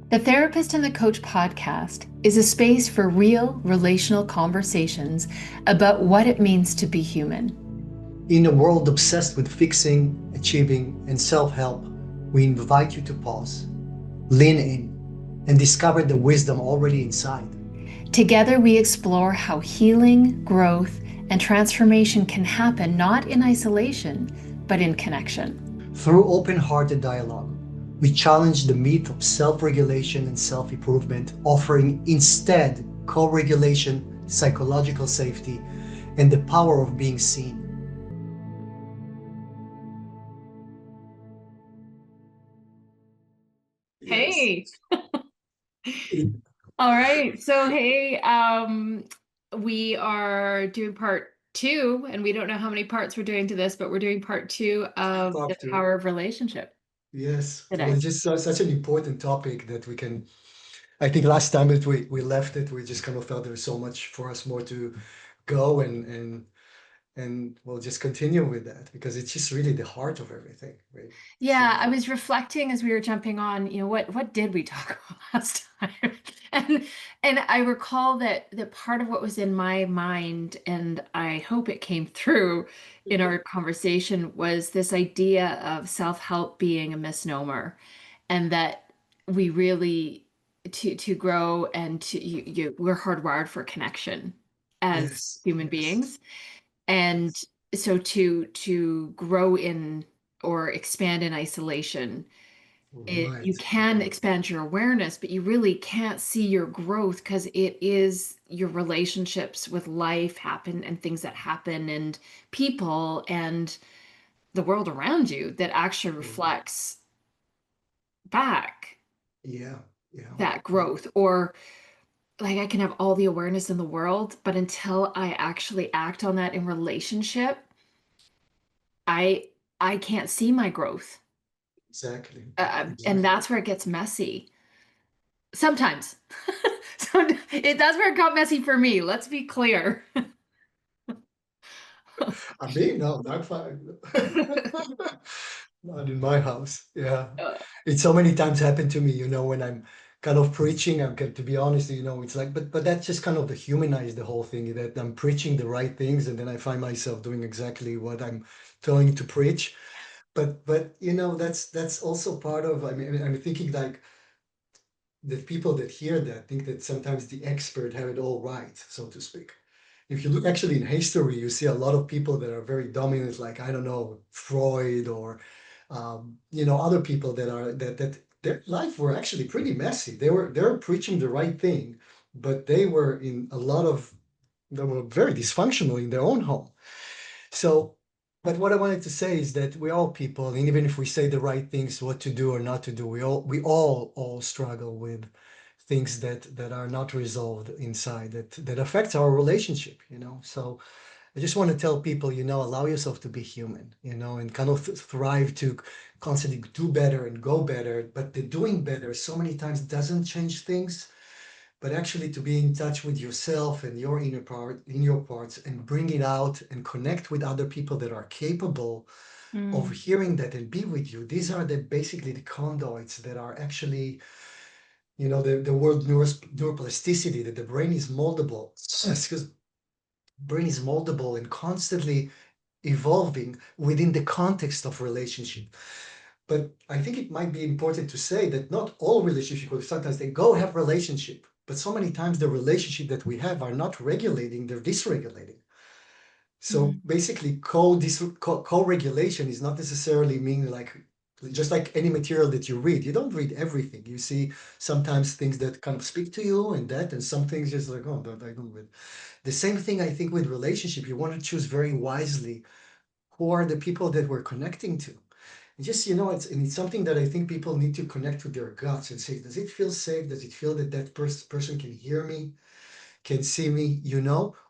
The Therapist and the Coach podcast is a space for real relational conversations about what it means to be human. In a world obsessed with fixing, achieving, and self help, we invite you to pause, lean in, and discover the wisdom already inside. Together, we explore how healing, growth, and transformation can happen not in isolation, but in connection. Through open hearted dialogue, we challenge the myth of self regulation and self improvement, offering instead co regulation, psychological safety, and the power of being seen. Yes. Hey. All right. So, hey, we are doing part two, and we don't know how many parts we're doing to this, but we're doing part two of the Talk to. power of relationship Yes. Well, today. it's just such an important topic that we can. I think last time that we left it, we just kind of felt there was so much for us more to go and we'll just continue with that because it's just really the heart of everything, right? Yeah, I was reflecting as we were jumping on, what did we talk about last time? And and I recall that part of what was in my mind, and I hope it came through in our conversation, was this idea of self-help being a misnomer, and that we really to grow and we're hardwired for connection as Yes, human yes, beings. And yes. so to grow in or expand in isolation, you Right. can expand your awareness, but you really can't see your growth because it is your relationships with life happen and things that happen and people and the world around you that actually Mhm. reflects back Yeah, yeah, that yeah. growth. Or like I can have all the awareness in the world, but until I actually act on that in relationship, I I can't see my growth. Exactly. And Exactly. that's where it gets messy. Sometimes. That's where it got messy for me. Let's be clear. I mean, no, not fine. Not in my house. Yeah. Uh, It so many times happened to me, when I'm kind of preaching, to be honest, it's like, but that's just kind of the humanize the whole thing, that I'm preaching the right things, and then I find myself doing exactly what I'm telling to preach. But that's also part of, I mean, I'm thinking like the people that hear that think that sometimes the expert have it all right, so to speak. If you look actually in history, you see a lot of people that are very dominant, like I don't know, Freud or other people that their life were actually pretty messy. They were preaching the right thing, but they were very dysfunctional in their own home. So, but what I wanted to say is that we're all people, and even if we say the right things, what to do or not to do, we all struggle with things that are not resolved inside that affects our relationship. So I just want to tell people, allow yourself to be human, and kind of thrive to constantly do better and go better. But the doing better so many times doesn't change things, but actually to be in touch with yourself and your inner part in your parts and bring it out and connect with other people that are capable of mm, hearing that and be with you. These are basically the conduits that are actually, the word neuroplasticity, that the brain is moldable. Because brain is moldable and constantly evolving within the context of relationship. But I think it might be important to say that not all relationships, sometimes they go have relationship, but so many times the relationship that we have are not regulating, they're dysregulating. So mm. basically, co-regulation is not necessarily mean like just like any material that you read. You don't read everything. You see sometimes things that kind of speak to you and some things just like, oh, I don't read. The same thing I think with relationship. You want to choose very wisely who are the people that we're connecting to. And just, it's something that I think people need to connect with their guts and say, does it feel safe? Does it feel that person can hear me, can see me,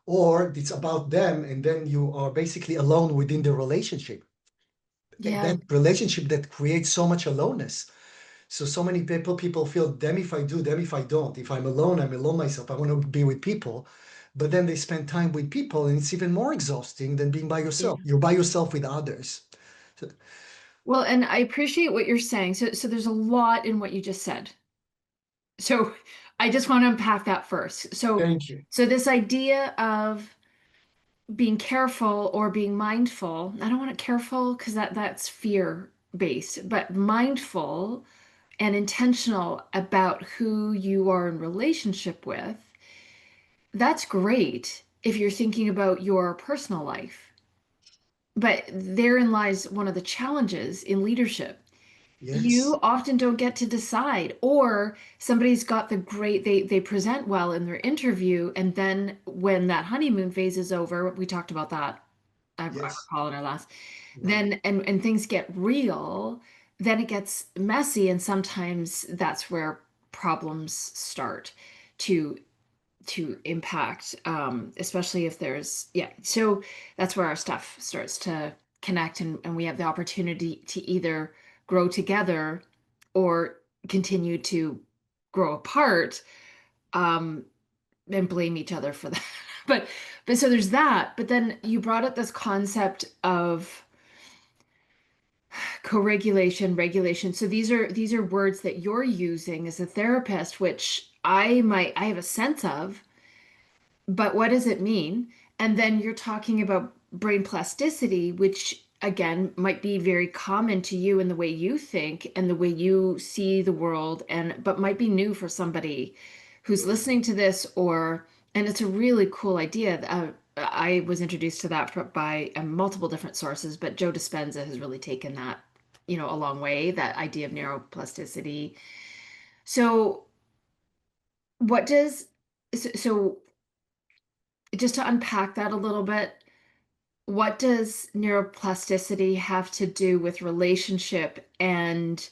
or it's about them, and then you are basically alone within the relationship. Yeah. That relationship that creates so much aloneness. So many people feel, damn if I do, damn if I don't. If I'm alone myself. I want to be with people. But then they spend time with people, and it's even more exhausting than being by Yeah. yourself. You're by yourself with others. So, Well, and I appreciate what you're saying. So there's a lot in what you just said. So I just want to unpack that first. Thank you. So this idea of being careful or being mindful, I don't want it careful because that's fear based, but mindful and intentional about who you are in relationship with, that's great if you're thinking about your personal life. But therein lies one of the challenges in leadership. Yes. You often don't get to decide, or somebody's got the great, they present well in their interview, and then when that honeymoon phase is over, we talked about that, I Yes. recall in our last, Right. then and things get real, then it gets messy, and sometimes that's where problems start to impact, especially if there's, yeah. So that's where our stuff starts to connect, and we have the opportunity to either grow together or continue to grow apart, um, and blame each other for that. But so there's that. But then you brought up this concept of co-regulation, regulation. So these are words that you're using as a therapist, which I have a sense of, but what does it mean? And then you're talking about brain plasticity, which again might be very common to you in the way you think and the way you see the world, and but might be new for somebody who's listening to this, or, and it's a really cool idea. I was introduced to that by multiple different sources, but Joe Dispenza has really taken that, a long way, that idea of neuroplasticity. So what does, so just to unpack that a little bit, what does neuroplasticity have to do with relationship and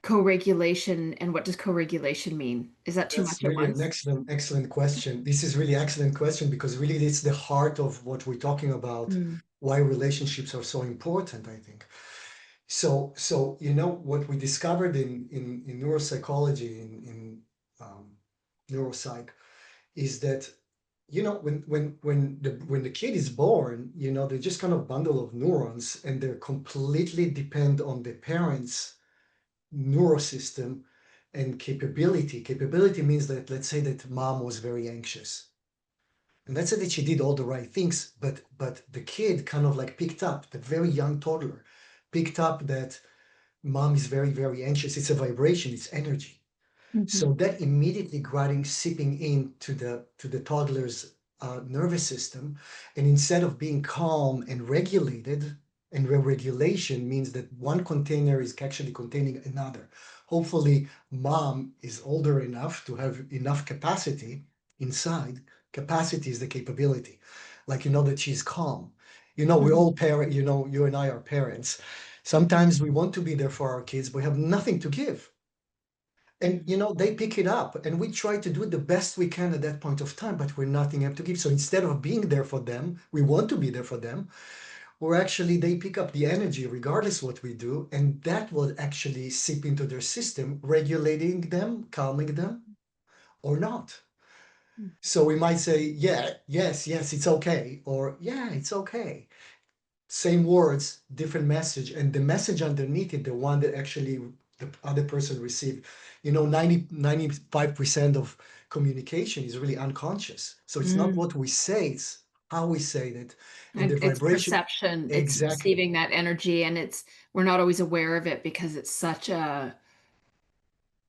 co-regulation, and what does co-regulation mean? Is that too That's much at really an once? excellent, excellent question. This is really excellent question because really it's the heart of what we're talking about, Mm. why relationships are so important, I think. So what we discovered in neuropsychology, in neuropsych, is that when the kid is born, they're just kind of bundle of neurons and they're completely depend on the parents' neurosystem and capability. Capability means that, let's say that mom was very anxious. And let's say that she did all the right things, but the kid kind of like picked up, the very young toddler, picked up that mom is very, very anxious. It's a vibration, it's energy. Mhm. So that immediately starting seeping into the toddler's nervous system, and instead of being calm and regulated, and regulation means that one container is actually containing another. Hopefully, mom is older enough to have enough capacity inside. Capacity is the capability, like that she's calm. We Mhm. all parent. You and I are parents. Sometimes we want to be there for our kids, but we have nothing to give, and Mhm. they pick it up and we try to do the best we can at that point of time, but we're nothing up to give. So instead of being there for them, we want to be there for them, or actually they pick up the energy regardless what we do, and that will actually seep into their system, regulating them, calming them, or not. So we might say, yeah, yes, yes, it's okay, or yeah, it's okay. Same words, different message, and the message underneath it, the one that actually the other person received. 95% of communication is really unconscious. So it's not Mm. what we say, it's how we say it, and the And it's vibration. perception, it's Exactly. receiving that energy, and it's, we're not always aware of it because it's such a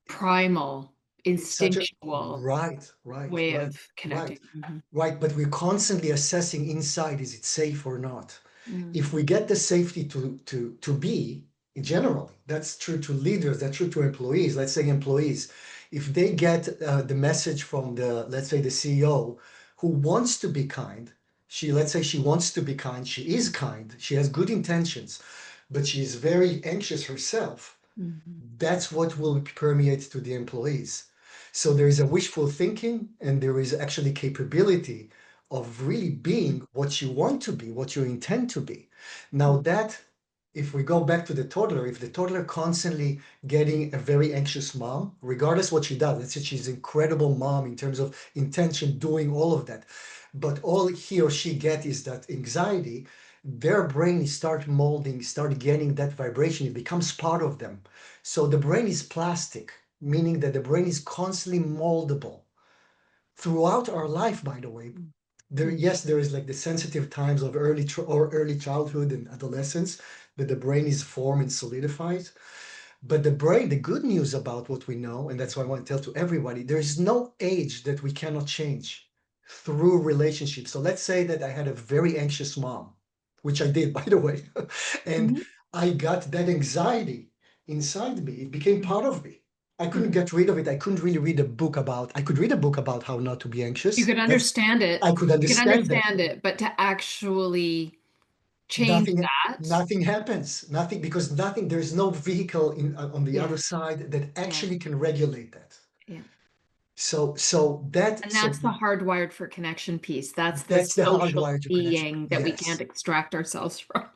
primal, It's such a instinctual right, right, way right, of right, connecting. Mhm. right. But we're constantly assessing inside, is it safe or not? If Mm. we get the safety to be, generally, that's true to leaders, that's true to employees. Let's say employees, if they get the message from let's say the CEO, who wants to be kind, let's say she wants to be kind, she is kind, she has good intentions, but she is very anxious herself, Mhm. that's what will permeate to the employees. So there is a wishful thinking and there is actually capability of really being what you want to be, what you intend to be. Now that, if we go back to the toddler, if the toddler constantly getting a very anxious mom, regardless what she does, let's say she's an incredible mom in terms of intention, doing all of that, but all he or she get is that anxiety, their brain start molding, start getting that vibration, it becomes part of them. So the brain is plastic. meaning that the brain is constantly moldable throughout our life, by the way. There, Mm. yes, there is like the sensitive times of early childhood and adolescence that the brain is formed and solidifies. But the brain, the good news about what we know, and that's why I want to tell to everybody, there is no age that we cannot change through relationships. So let's say that I had a very anxious mom, which I did, by the way, and Mhm. I got that anxiety inside me. It became Mhm. part of me. I couldn't Mhm. get rid of it. I couldn't really read a book about, I could read a book about how not to be You anxious. could That's, understand I it. could You can understand that. understand it, but to actually change Nothing, that, nothing happens. Nothing, because nothing, there's no vehicle on the other yeah, side that yeah, actually can regulate that. yeah. So And so that's the hardwired for connection piece. That's the that's the social hardwire to connection. being that we can't Yes, extract ourselves from.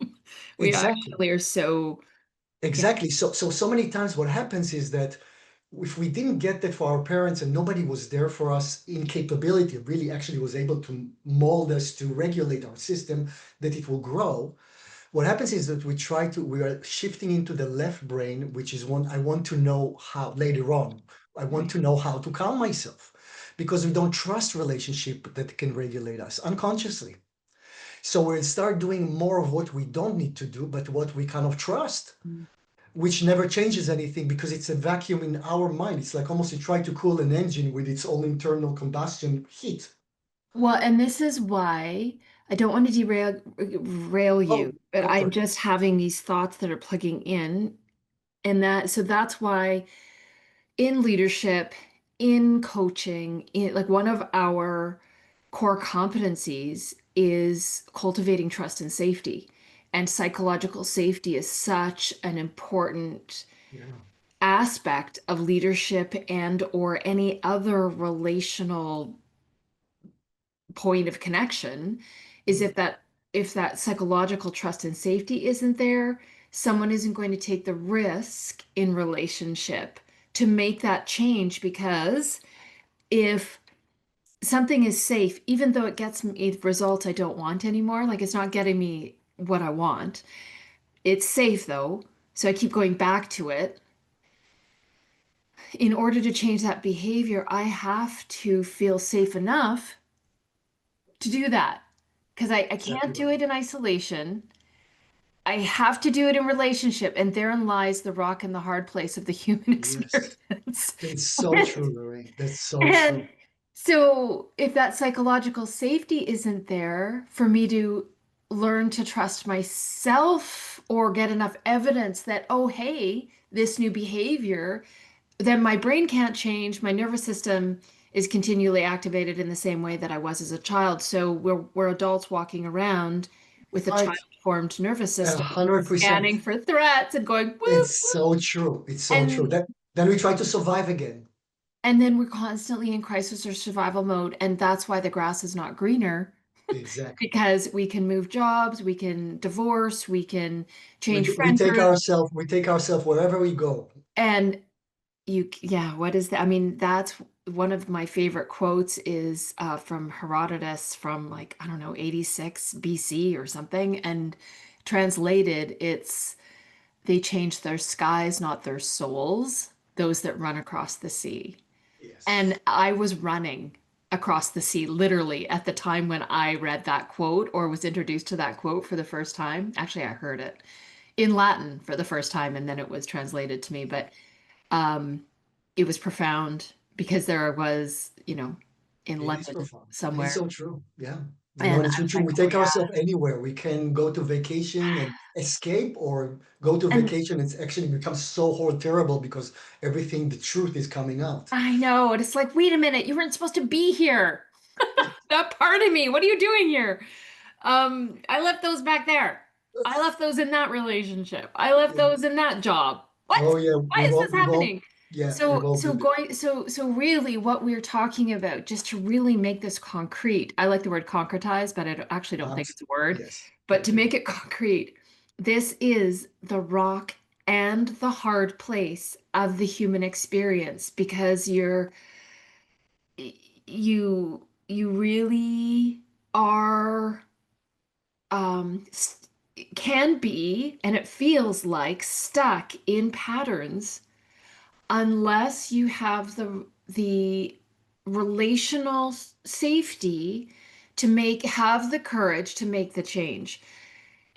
We exactly. actually are so, yeah. Exactly. So many times what happens is that if we didn't get that for our parents and nobody was there for us in capability, really actually was able to mold us to regulate our system, that it will grow. What happens is that we are shifting into the left brain, which is one, I want to know how later on, I want Right. to know how to calm myself because we don't trust relationship that can regulate us unconsciously. So we'll start doing more of what we don't need to do, but what we kind of trust, Mm. which never changes anything because it's a vacuum in our mind. It's like almost you try to cool an engine with its own internal combustion heat. Well, and this is why I don't want to rail Oh, you, but go for I'm it. just having these thoughts that are plugging in. And that's why in leadership, in coaching, like one of our core competencies is cultivating trust and safety. And psychological safety is such an important Yeah. aspect of leadership and or any other relational point of connection is Mm. if that psychological trust and safety isn't there, someone isn't going to take the risk in relationship to make that change because if something is safe, even though it gets me results I don't want anymore, like it's not getting me what I want, it's safe though, so I keep going back to it. In order to change that behavior, I have to feel safe enough to do that because I Exactly can't do right. it in isolation. I have to do it in relationship, and therein lies the rock and the hard place of the human Yes. experience. That's so true, Lorraine. That's so And true. so, if that psychological safety isn't there for me to learn to trust myself or get enough evidence that, oh, hey, this new behavior, then my brain can't change. My nervous system is continually activated in the same way that I was as a child. So we're adults walking around with a Right. child-formed nervous system, 100%. scanning for threats and going whoop, It's whoop. so true. It's so true. And That then we try to survive again. and then we're constantly in crisis or survival mode. And that's why the grass is not greener, Exactly. because we can move jobs, we can divorce, we can We change do, friend groups. we take ourselves wherever we go. And yeah, what is that? I mean, that's one of my favorite quotes is from Herodotus from like, I don't know, 86 BC or something. And translated, it's they change their skies, not their souls, those that run across the sea. Yes. And I was running across the sea literally at the time when I read that quote or was introduced to that quote for the first time. Actually, I heard it in Latin for the first time and then it was translated to me. But um, it was profound because there was, in It is London profound. It is somewhere. so true. Yeah. And And I it's was true. like, We oh take yeah. ourselves anywhere. We can go to vacation and escape or go to And vacation. It's actually becomes so terrible because everything, the truth is coming out. I know, and it's like, wait a minute, you weren't supposed to be here. That part of me, what are you doing here? I left those back there. I left those in that relationship. I left Yeah. those in that job. What? Oh yeah, Why is this happening? we've So, all so been there. going, so really what we're talking about, just to really make this concrete, I like the word concretize, but actually don't think it's a word, Yes, but me to too. make it concrete, this is the rock and the hard place of the human experience because you really are can be, and it feels like stuck in patterns unless you have the relational safety to make have the courage to make the change,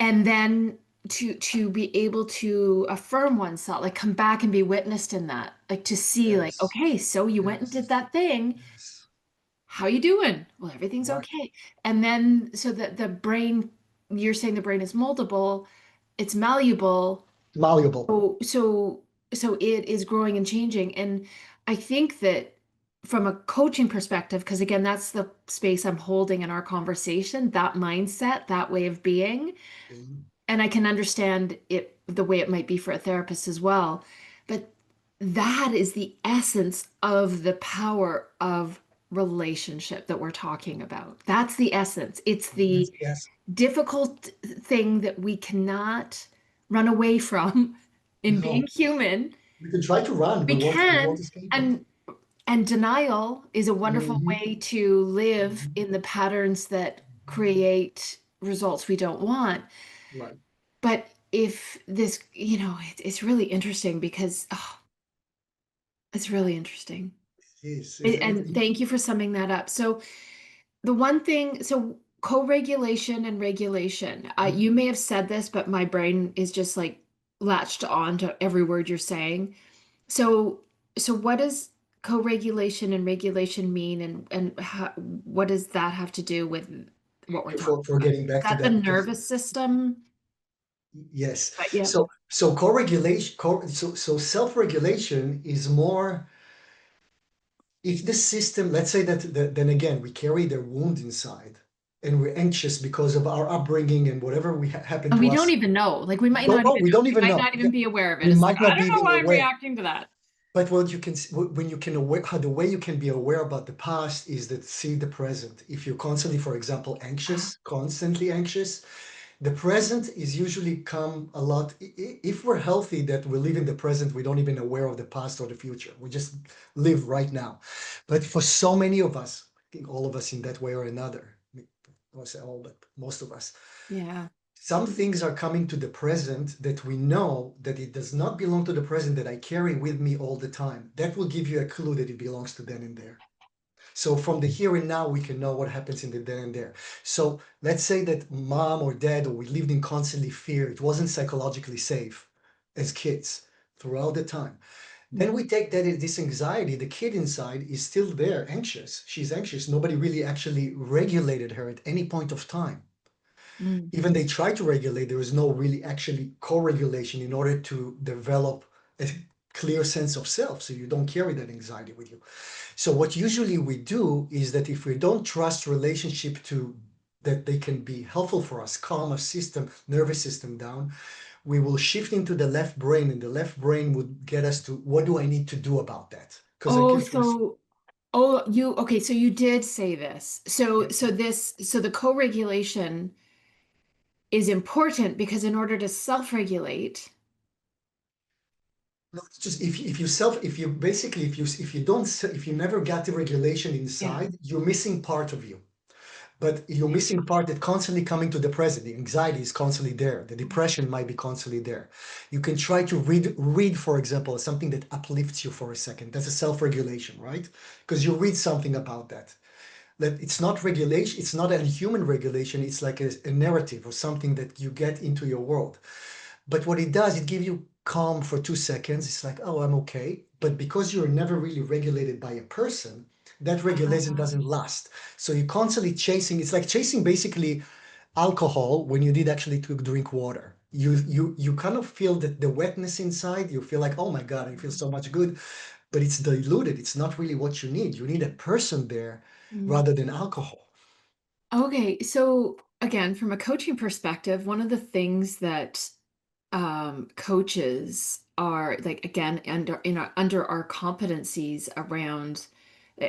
and then to be able to affirm oneself, like come back and be witnessed in that, like to see like, Yes, okay, so you went and did yes, that thing. yes. How you doing? Well, everything's Right. okay. And then so that the brain, you're saying the brain is moldable, it's malleable. Malleable. So, so it is growing and changing. And I think that from a coaching perspective, because again, that's the space I'm holding in our conversation, that mindset, that way of being. Mhm. And I can understand it the way it might be for a therapist as well. But that is the essence of the power of relationship that we're talking about. That's the essence. It's Yes, the yes. difficult thing that we cannot run away from in being No, human. we can try to run. We We won't can, escape it. and denial is a wonderful Hmm. way to live Hmm. in the patterns that create results we don't want. Right. But if this, it's really interesting because it's really interesting. Yes. And thank you for summing that up. So the one thing, so co-regulation and regulation, you may have said this, but my brain is just like latched on to every word you're saying. So, so what does co-regulation and regulation mean, and what does that have to do with what Thank we're you talking for about? getting Is back to that the that because nervous system? yes. But yeah. So co-regulation, so self-regulation is more if the system, let's say that then again we carry the wound inside and we're anxious because of our upbringing and whatever happened And to we don't us. even know. Like we We might don't not know. even We know. don't We even might know. not Yeah, even be aware of it. we It's like, might I not don't be know even why I'm aware. reacting to that. But what you can when you can aware how the way you can be aware about the past is that see the present. If you're constantly, for example, Ah, anxious, constantly anxious, the present is usually come a lot. If we're healthy, that we live in the present, we don't even aware of the past or the future. We just live right now. But for so many of us, I think all of us in that way or another, I won't say all, but most of us, yeah. some things are coming to the present that we know that it does not belong to the present that I carry with me all the time. That will give you a clue that it belongs to then and there. So from the here and now, we can know what happens in the then and there. So let's say that mom or dad, or we lived in constantly fear. It wasn't psychologically safe as kids throughout the time. Then we take that this anxiety, the kid inside is still there, anxious. She's anxious. Nobody really actually regulated her at any point of time. Mm. Even they try to regulate, there is no really actually co-regulation in order to develop a clear sense of self. So you don't carry that anxiety with you. So what usually we do is that if we don't trust relationship to that they can be helpful for us, calm our system, nervous system down, we will shift into the left brain, and the left brain would get us to what do I need to do about that? Because I Oh, can first, so okay, so you did say this. So yeah. so the co-regulation is important because in order to self-regulate, No, it's just if you self if you basically if you don't if you never got the regulation yeah. inside, you're missing part of you. But you're missing part that constantly coming to the present. The anxiety is constantly there. The depression might be constantly there. You can try to read, for example, something that uplifts you for a second. That's a self-regulation, right? Because you read something about that. That it's not regulation, it's not a human regulation, it's like a narrative or something that you get into your world. But what it does, it gives you calm for 2 seconds. It's like, oh, I'm okay. But because you're never really regulated by a person, that regulation Ah, doesn't last. So you're constantly chasing. It's like chasing basically alcohol when you did actually to drink water. You kind of feel that the wetness inside. You feel like, oh my God, I feel so much good, but it's diluted. It's not really what you need. You need a person there mm. rather than alcohol. Okay, so again, from a coaching perspective, one of the things that coaches are like again under our competencies around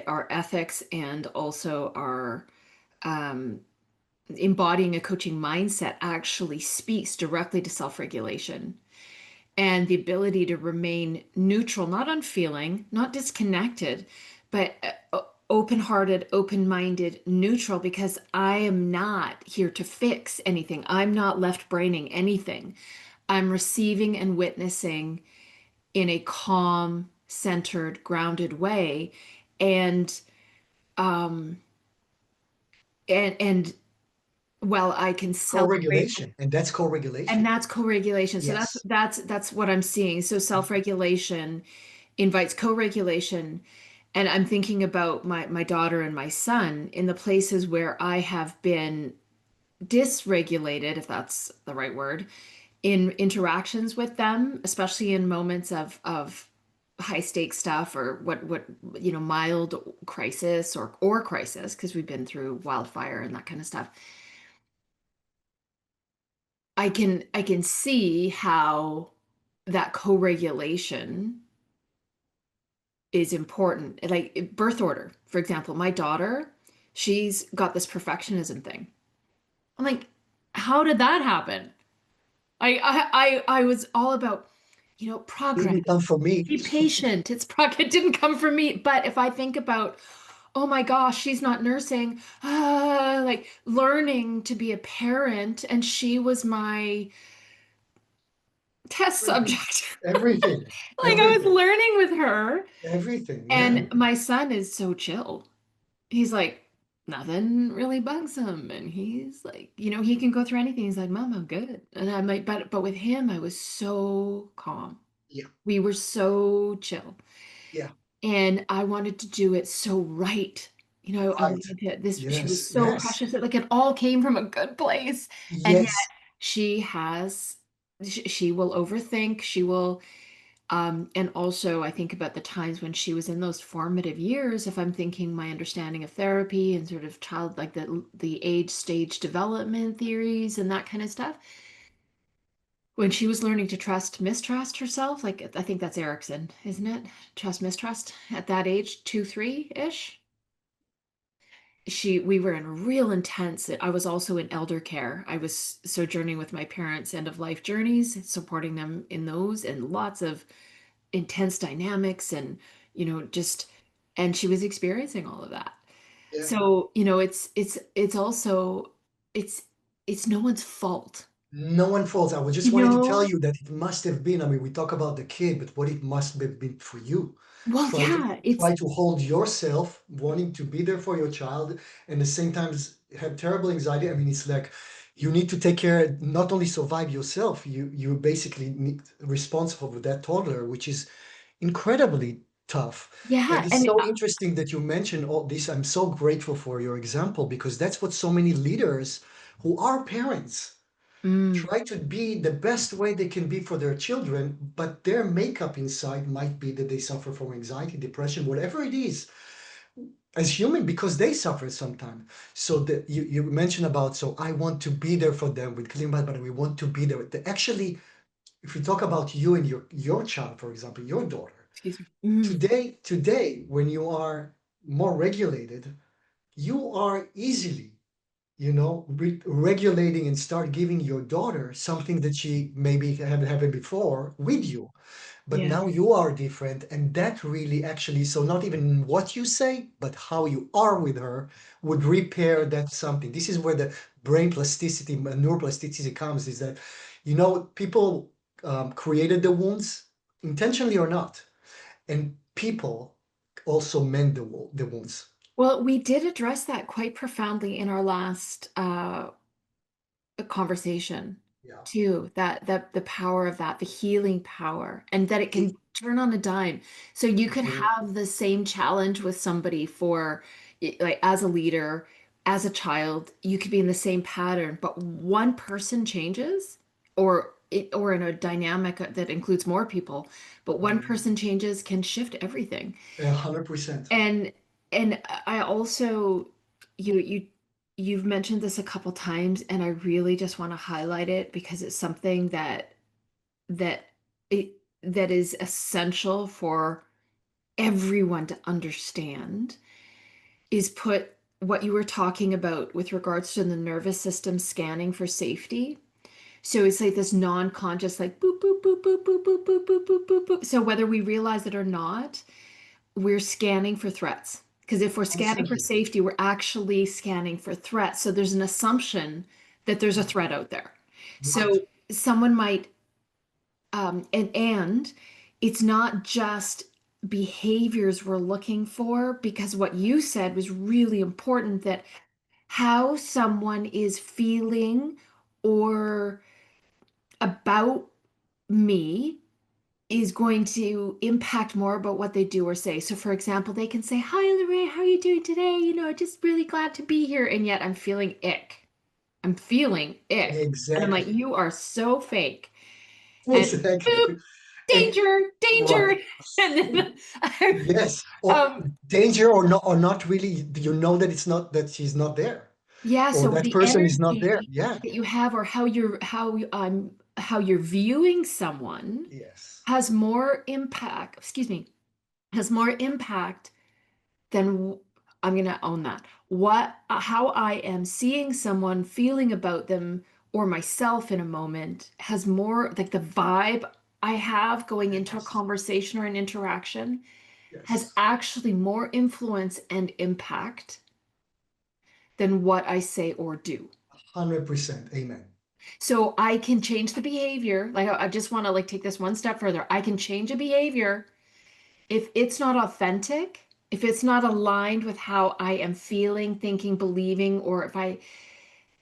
our ethics and also our um, embodying a coaching mindset actually speaks directly to self-regulation and the ability to remain neutral, not unfeeling, not disconnected, but open-hearted, open-minded, neutral, because I am not here to fix anything. I'm not left braining anything. I'm receiving and witnessing in a calm centered, grounded way. And um and well, I can celebrate, Co-regulation, and that's and co-regulation. that's co-regulation. So that's Yes. that's what I'm seeing. So self-regulation invites co-regulation. And I'm thinking about my daughter and my son in the places where I have been dysregulated, if that's the right word, in interactions with them, especially in moments of high stakes stuff or what mild crisis or crisis, because we've been through wildfire and that kind of stuff. I can see how that co-regulation is important. Like birth order, for example, my daughter, she's got this perfectionism thing. I'm like, how did that happen? I was all about, progress. Didn't come from me. Be patient. It didn't come from me. But if I think about, oh my gosh, she's not nursing, like learning to be a parent, and she was my test Everything, subject. everything, Like I was everything, learning with her. everything. Yeah, And my son is so chill. He's like, nothing really bugs him. And he's like, he can go through anything. He's like, Mom, I'm good. And I'm like, but with him, I was so calm. yeah, We were so chill. yeah. And I wanted to do it so right. I Right. wanted to this, she was Yes, so yes, precious. Like it all came from a good place. And yet yes. she has, she will overthink. She will, and also I think about the times when she was in those formative years, if I'm thinking my understanding of therapy and sort of child, like the age stage development theories and that kind of stuff. When she was learning to trust, mistrust herself, like I think that's Erickson, isn't it? Trust, mistrust at that age, 2, 3-ish. We were in real intense. I was also in elder care. I was sojourning with my parents' end of life journeys, supporting them in those, and lots of intense dynamics and just, and she was experiencing all of that. Yeah. So it's also, it's it's no one's fault. No one falls. I was just you wanting to tell know you that it must have been. I mean, we talk about the kid, but what it must have been for you. well, Try to yeah, it's try to hold yourself, wanting to be there for your child, and at the same time have terrible anxiety. I mean, it's like you need to take care, not only survive yourself, you basically need responsible for that toddler, which is incredibly tough. And yeah, it's and so interesting that you mentioned all this. I'm so grateful for your example because that's what so many leaders who are parents mm, try to be the best way they can be for their children, but their makeup inside might be that they suffer from anxiety, depression, whatever it is, as human, because they suffer sometimes. So that you mentioned about, so I want to be there for them with clean mind, but we want to be there. Actually, if you talk about you and your child, for example, your daughter, excuse me. today, when you are more regulated, you are easily regulating and start giving your daughter something that she maybe haven't had before with you. But Yeah. now you are different, and that really actually, so not even what you say, but how you are with her would repair that something. This is where the brain plasticity, neuroplasticity comes, is that, people created the wounds, intentionally or not, and people also mend the wounds. Well, we did address that quite profoundly in our last conversation Yeah. too. That the power of that, the healing power, and that it It, can turn on a dime. So you could it, have the same challenge with somebody for like as a leader, as a child, you could be in the same pattern, but one person changes, or in a dynamic that includes more people, but one person changes can shift everything. 100%. And and I also, you've mentioned this a couple times, and I really just want to highlight it because it's something that that is essential for everyone to understand, is put what you were talking about with regards to the nervous system scanning for safety. So it's like this non-conscious, like boop boop boop boop boop boop boop boop boop boop boop. So whether we realize it or not, we're scanning for threats. Because if we're scanning for Constantly. safety, we're actually scanning for threats. So there's an assumption that there's a threat out there. Right. So someone might, and it's not just behaviors we're looking for, because what you said was really important, that how someone is feeling or about me is going to impact more about what they do or say. So, for example, they can say, "Hi, Lerae, how are you doing today? Just really glad to be here." And yet I'm feeling ick. I'm feeling ick. And I'm like, Exactly. "You are so fake." And Exactly. boop, And danger, right. danger. And then Yes. Or um, danger or not really. You know that it's not that she's not there. yeah, Or so that the person is not there. energy Yeah. that you have, or how you're viewing someone, Yes. has more impact, excuse me, has more impact than I'm going to own that. How I am seeing someone, feeling about them or myself in a moment, has more, like the vibe I have going into a Yes. conversation or an interaction, has Yes. actually more influence and impact than what I say or do. 100%. Amen. So I can change the behavior. Like I just want to like take this one step further. I can change a behavior if it's not authentic, if it's not aligned with how I am feeling, thinking, believing, or if I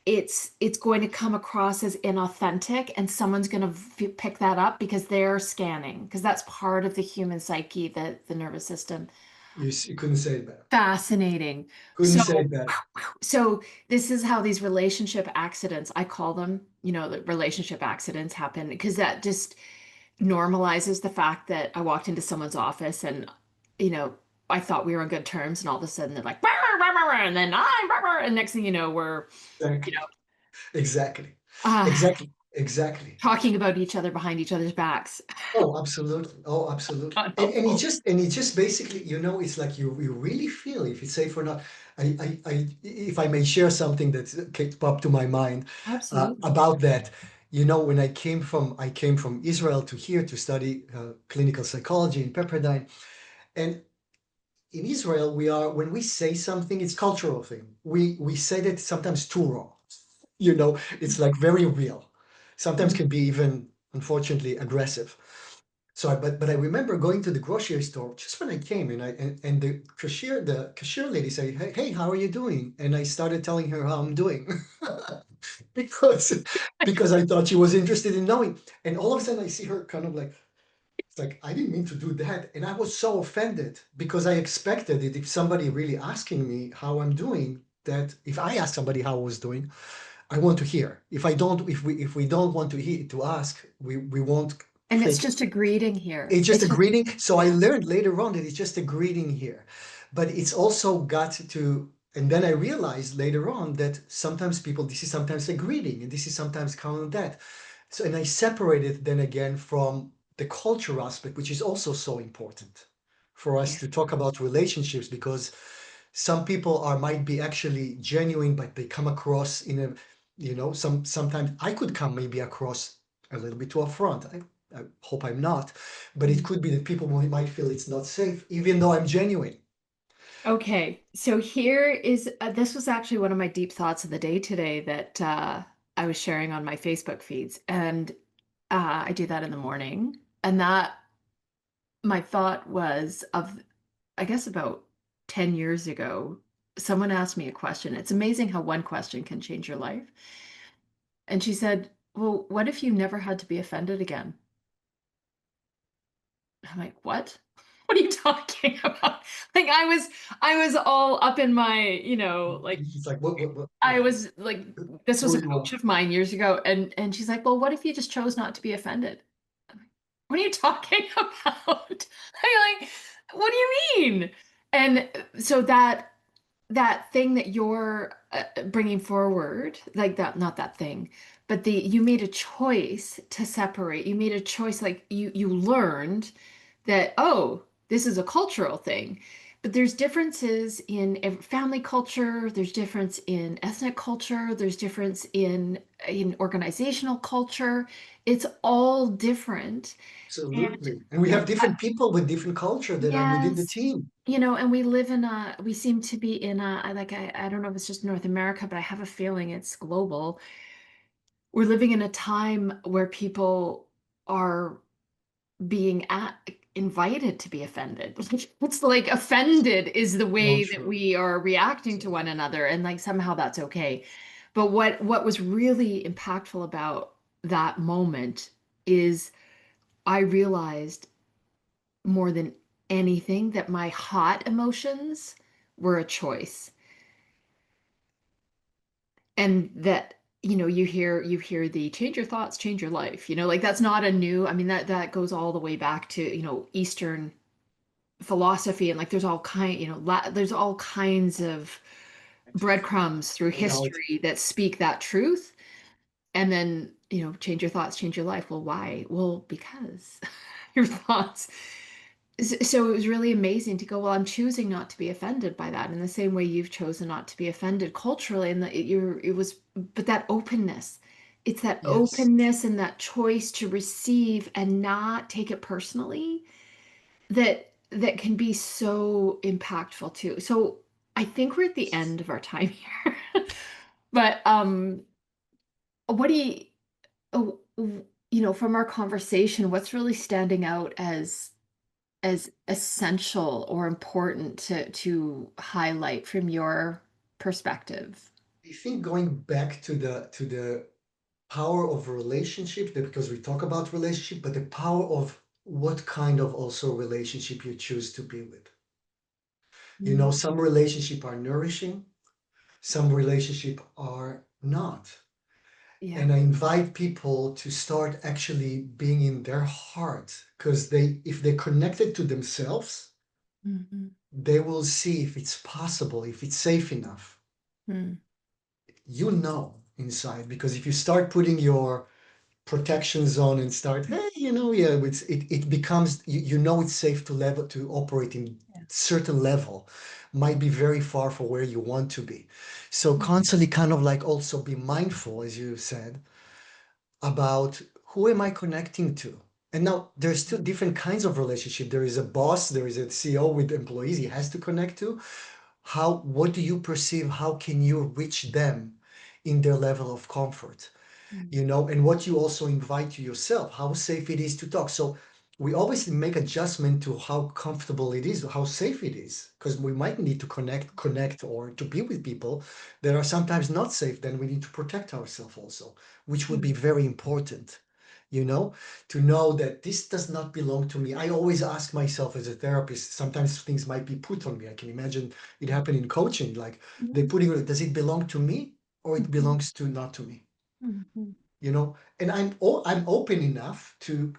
it's going to come across as inauthentic, and someone's going to pick that up because they're scanning, because that's part of the human psyche, the nervous system. You couldn't say it better. Fascinating. Couldn't So say it better. so this is how these relationship accidents, I call them, the relationship accidents happen, because that just normalizes the fact that I walked into someone's office and, you know, I thought we were on good terms, and all of a sudden they're like, "Rah, rah, rah, rah," and then I'm, rah, rah, and next thing you know, we're, you Exactly. know, Exactly. uh, Exactly. Exactly. talking about each other behind each other's backs. Oh, absolutely. Oh, absolutely. And Unhelpful. it just basically, it's like you really feel if it's safe or not. If I may share something that came up to my mind Absolutely. about that. When I came from Israel to here to study clinical psychology in Pepperdine, and in Israel, when we say something, it's cultural thing. We say that sometimes too wrong. It's like very real. Sometimes Mhm. can be even, unfortunately, aggressive. But I remember going to the grocery store just when I came, and the cashier lady said, "Hey, how are you doing?" And I started telling her how I'm doing because because I thought she was interested in knowing. And all of a sudden, I see her kind of like, it's like, I didn't mean to do that. And I was so offended because I expected it if somebody really asking me how I'm doing, that if I ask somebody how I was doing, I want to hear. If we don't want to ask, we won't And it's take just a greeting here. it's just a It's just, greeting. So I yeah. learned later on that it's just a greeting here. But it's also got to, and then I realized later on that sometimes people, this is sometimes a greeting and this is sometimes kind of that. So, and I separated then again from the culture aspect, which is also so important for us Yeah. to talk about relationships, because some people might be actually genuine, but they come across in a, sometimes I could come maybe across a little bit too upfront. I hope I'm not, but it Mm. could be that people might feel it's not safe, even though I'm genuine. Okay, so here is this was actually one of my deep thoughts of the day today, that I was sharing on my Facebook feeds, and I do that in the morning. And that my thought was of, I guess about 10 years ago, someone asked me a question. It's amazing how one question can change your life. And she said, "Well, what if you never had to be offended again?" I'm like, "What? What are you talking about?" Like I was all up in my, like It's like, what, I was like, this what was do a you coach want? of mine years ago, and she's like, "Well, what if you just chose not to be offended?" I'm like, "What are you talking about?" I'm like, "What do you mean?" And so that thing that you're bringing forward, like that, not that thing, but you made a choice to separate. You made a choice, like you learned that, oh, this is a cultural thing. But there's differences in family culture, there's difference in ethnic culture, there's difference in organizational culture. It's all different. And Absolutely. And we have and different people with different culture that are within the yes, team. and we seem to be in I don't know if it's just North America, but I have a feeling it's global. We're living in a time where people are being invited to be offended. It's like offended is the So way that true. we are reacting So to one true. another, and like somehow that's okay. But what was really impactful about that moment is I realized more than anything that my hot emotions were a choice. And that, you hear the change your thoughts, change your life. Like that's not a new, I mean that goes all the way back to, Eastern philosophy, and like there's all kinds of breadcrumbs through Without, history that speak that truth. And then, change your thoughts, change your life. Well, why? Well, because your thoughts. So it was really amazing to go, well, I'm choosing not to be offended by that in the same way you've chosen not to be offended culturally. And that it was, but that openness, it's that yes, openness and that choice to receive and not take it personally that can be so impactful too. So I think we're at the end of our time here. But what do you, from our conversation, what's really standing out as essential or important to highlight from your perspective? I think going back to the power of relationship, that because we talk about relationship, but the power of what kind of also relationship you choose to be with. You know, Mm, some relationship are nourishing, some relationship are not. yeah. And I invite people to start actually being in their heart, because if they're connected to themselves, Mhm. they will see if it's possible, if it's safe enough. Mm, You know inside, because if you start putting your protection zone and start, hey, yeah, it becomes, you know it's safe to level to operate in yeah. certain level, might be very far from where you want to be. So Mm, constantly kind of like also be mindful, as you said, about who am I connecting to. And now there's two different kinds of relationship. There is a boss, there is a CEO with employees he has to connect to. What do you perceive? How can you reach them in their level of comfort? mm, And what you also invite to yourself, how safe it is to talk. So we always make adjustment to how comfortable it is, how safe it is, because we might need to connect, or to be with people that are sometimes not safe. Then we need to protect ourselves also, which would be mm, very important, you know, to know that this does not belong to me. I always ask myself as a therapist, sometimes things might be put on me. I can imagine it happen in coaching, like they mm, putting, does it belong to me or it mhm, belongs to not to me? mhm. And I'm open enough to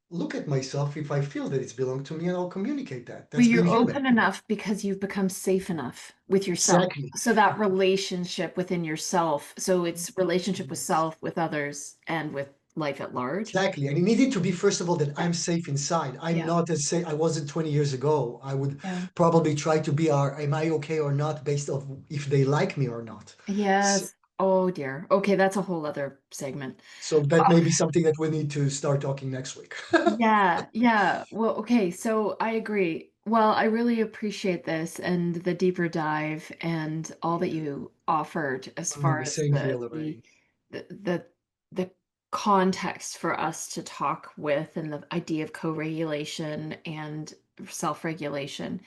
look at myself if I feel that it's belonged to me, and I'll communicate that. Well, That's being you're human. open enough because you've become safe enough with yourself. Exactly. So that relationship within yourself. So it's relationship with Yes. self, with others, and with life at large. Exactly. And it needed to be, first of all, that Yeah. I'm safe inside. I'm Yeah. not as say I wasn't 20 years ago. I would Yeah. probably try to be am I okay or not based off if they like me or not. So, Yes. Oh dear. Okay, that's a whole other segment. so that may be something that we need to start talking next week. Yeah, yeah. Well, okay, so I agree. Well, I really appreciate this and the deeper dive and all that you offered as far The as same here, the Lerae. the the, the context for us to talk with and the idea of co-regulation and self-regulation.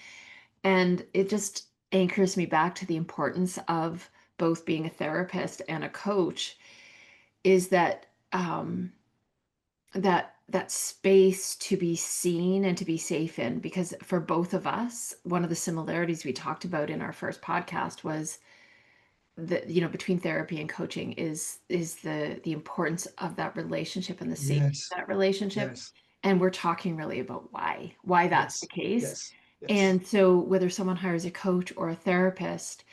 And it just anchors me back to the importance of both being a therapist and a coach is that space to be seen and to be safe in, because for both of us, one of the similarities we talked about in our first podcast was that, between therapy and coaching is the importance of that relationship and the safety Yes. of that relationship. Yes. And we're talking really about why that's the Yes. case. Yes. Yes. And so whether someone hires a coach or a therapist,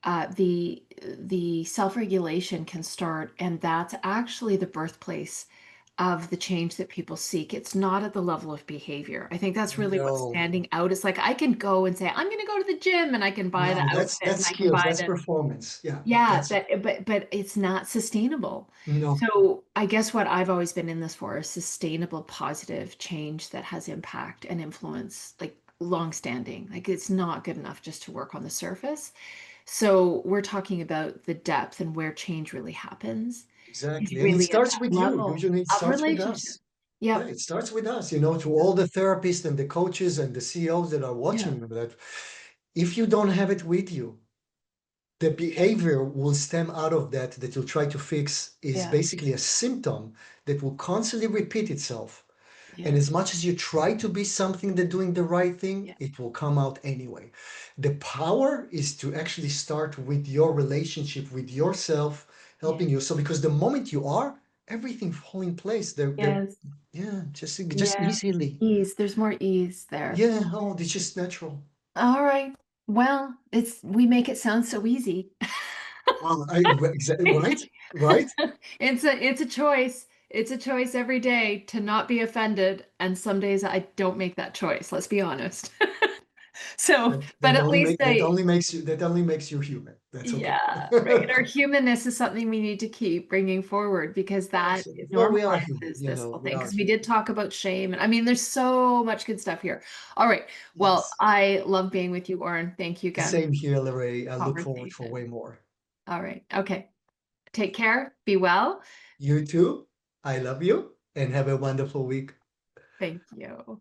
the self-regulation can start, and that's actually the birthplace of the change that people seek. It's not at the level of behavior. I think that's really what's No. standing out. It's like I can go and say, I'm going to go to the gym and I can buy the No, outfit that's and I can skills, buy that's the, performance. Yeah, yeah, that's but it's not sustainable. no, So I guess what I've always been in this for is sustainable, positive change that has impact and influence, like long standing. Like it's not good enough just to work on the surface. So we're talking about the depth and where change really happens is exactly. And it really at starts that with you. level Usually it of starts with relationship. us. Yep. Right, it starts with us, you know, to all the therapists and the coaches and the CEOs that are Yeah. watching that if you don't have it with you, the behavior will stem out of that that you'll try to fix is Yeah. basically a symptom that will constantly repeat itself. And Yeah. as much as you try to be something that doing the right thing, Yeah. it will come out anyway. The power is to actually start with your relationship with yourself, Yeah. helping you. So because the moment you are, everything fall in place. They're Yes. yeah, just Yeah. easily. Ease. There's more ease there. Yeah, oh, it's just natural. All right. Well, we make it sound so easy. Well, exactly right, right. It's a choice. It's a choice every day to not be offended, and some days I don't make that choice, let's be honest. So, but at least That only makes you human. That's okay. yeah, right. Our humanness is something we need to keep bringing forward because that Absolutely. Well, we are human, normalizes you this know, whole we thing. are Because we human. did talk about shame, and I mean, there's so much good stuff here. All right. Well, Yes. I love being with you, Oren. Thank you again for Same here, Lerae. I the look forward for conversation. way more. All right. Okay. Take care. Be well. You too. I love you and have a wonderful week. Thank you.